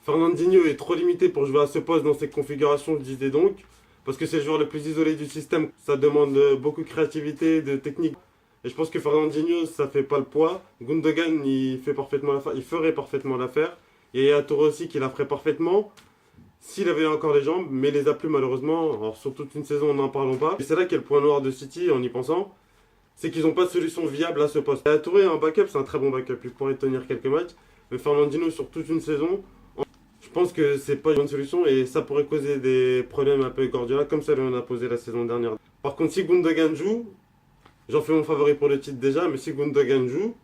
Fernandinho est trop limité pour jouer à ce poste dans ces configurations, je disais donc, parce que c'est le joueur le plus isolé du système. Ça demande beaucoup de créativité, de technique. Et je pense que Fernandinho, ça fait pas le poids. Gundogan, il fait parfaitement l'affaire, il ferait parfaitement l'affaire. Et il y a Touré aussi qui la ferait parfaitement. S'il avait encore les jambes, mais il les a plus malheureusement. Alors sur toute une saison, n'en parlons pas. Et c'est là qu'est le point noir de City en y pensant. C'est qu'ils n'ont pas de solution viable à ce poste. Et Touré, un backup, c'est un très bon backup. Il pourrait tenir quelques matchs. Mais Fernandinho, sur toute une saison, je pense que c'est pas une bonne solution et ça pourrait causer des problèmes un peu avec Guardiola, comme ça lui en a posé la saison dernière. Par contre, si Gundogan joue, j'en fais mon favori pour le titre déjà, mais si Gundogan joue,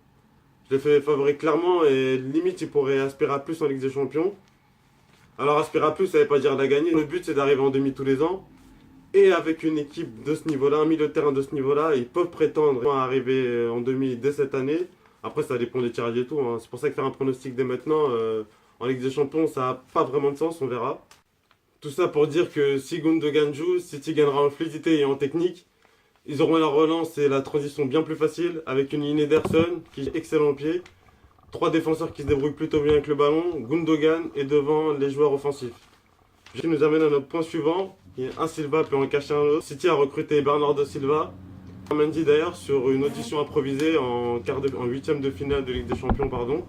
je le fais favori clairement et limite il pourrait aspirer à plus en Ligue des Champions. Alors aspirer à plus, ça veut pas dire la gagner. Le but c'est d'arriver en demi tous les ans. Et avec une équipe de ce niveau-là, un milieu de terrain de ce niveau-là, ils peuvent prétendre à arriver en demi dès cette année. Après, ça dépend des tirages et tout, hein. C'est pour ça que faire un pronostic dès maintenant en Ligue des Champions, ça n'a pas vraiment de sens, on verra. Tout ça pour dire que si Gundogan joue, City gagnera en fluidité et en technique. Ils auront la relance et la transition bien plus facile avec une ligne Ederson qui est excellent au pied. Trois défenseurs qui se débrouillent plutôt bien avec le ballon. Gundogan est devant les joueurs offensifs. Ce qui nous amène à notre point suivant. Un Silva peut en cacher un autre. City a recruté Bernardo Silva. Mendy d'ailleurs sur une audition improvisée en huitième de finale de Ligue des Champions, pardon.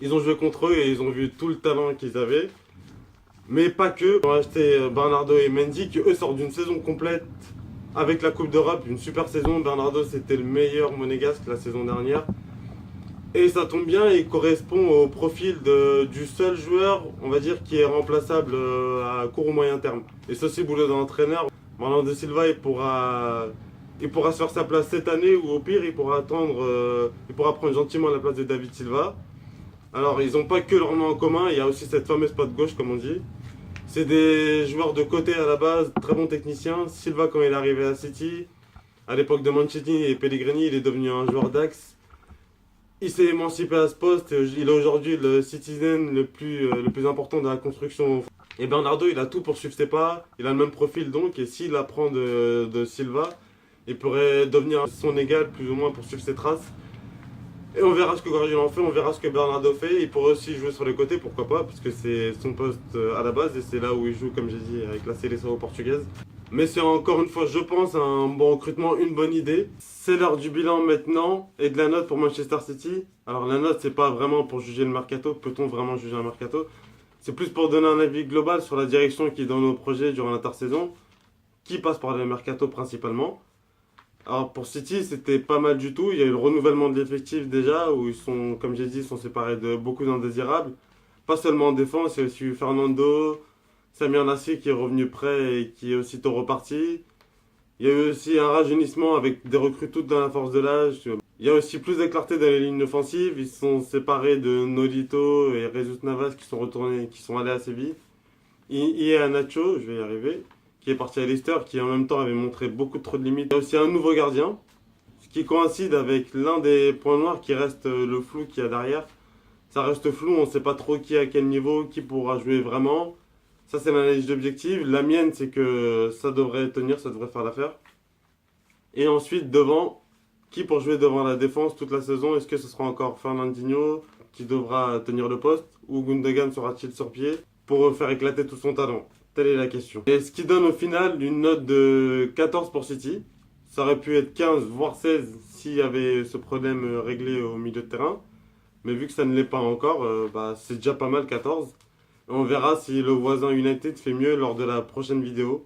Ils ont joué contre eux et ils ont vu tout le talent qu'ils avaient. Mais pas que. Ils ont acheté Bernardo et Mendy qui eux sortent d'une saison complète avec la Coupe d'Europe. Une super saison. Bernardo c'était le meilleur monégasque la saison dernière. Et ça tombe bien, il correspond au profil du seul joueur, on va dire, qui est remplaçable à court ou moyen terme. Et c'est aussi le boulot d'un entraîneur. Bernardo Silva, il pourra se faire sa place cette année ou au pire, il pourra prendre gentiment la place de David Silva. Alors, ils n'ont pas que leur nom en commun, il y a aussi cette fameuse patte gauche, comme on dit. C'est des joueurs de côté à la base, très bons techniciens. Silva, quand il est arrivé à City, à l'époque de Mancini et Pellegrini, il est devenu un joueur d'axe. Il s'est émancipé à ce poste, il est aujourd'hui le citizen le plus important de la construction. Et Bernardo, il a tout pour suivre ses pas, il a le même profil donc, et s'il apprend de Silva, il pourrait devenir son égal plus ou moins pour suivre ses traces. Et on verra ce que Guardiola en fait, on verra ce que Bernardo fait. Il pourrait aussi jouer sur les côtés, pourquoi pas, puisque c'est son poste à la base et c'est là où il joue, comme j'ai dit, avec la Seleção portugaise. Mais c'est encore une fois, je pense, un bon recrutement, une bonne idée. C'est l'heure du bilan maintenant et de la note pour Manchester City. Alors la note, c'est pas vraiment pour juger le mercato, peut-on vraiment juger un mercato? C'est plus pour donner un avis global sur la direction qui est dans nos projets durant l'intersaison, qui passe par le mercato principalement. Alors pour City, c'était pas mal du tout. Il y a eu le renouvellement de l'effectif déjà, où ils sont, comme j'ai dit, ils sont séparés de beaucoup d'indésirables. Pas seulement en défense, il y a aussi eu Fernando, Samir Nasri qui est revenu prêt et qui est aussitôt reparti. Il y a eu aussi un rajeunissement avec des recrues toutes dans la force de l'âge. Il y a aussi plus de clarté dans les lignes offensives. Ils sont séparés de Nolito et Jesus Navas qui sont retournés, qui sont allés à Séville. Et à Nacho, je vais y arriver, qui est parti à Leicester, qui en même temps avait montré beaucoup trop de limites. Il y a aussi un nouveau gardien, ce qui coïncide avec l'un des points noirs qui reste le flou qu'il y a derrière. Ça reste flou, on ne sait pas trop qui est à quel niveau, qui pourra jouer vraiment. Ça, c'est l'analyse d'objectif. La mienne, c'est que ça devrait tenir, ça devrait faire l'affaire. Et ensuite, devant, qui pour jouer devant la défense toute la saison? Est-ce que ce sera encore Fernandinho qui devra tenir le poste? Ou Gundogan sera-t-il sur pied pour faire éclater tout son talent? Telle est la question. Et ce qui donne au final une note de 14 pour City. Ça aurait pu être 15, voire 16 s'il y avait ce problème réglé au milieu de terrain. Mais vu que ça ne l'est pas encore, c'est déjà pas mal 14. On verra si le voisin United fait mieux lors de la prochaine vidéo.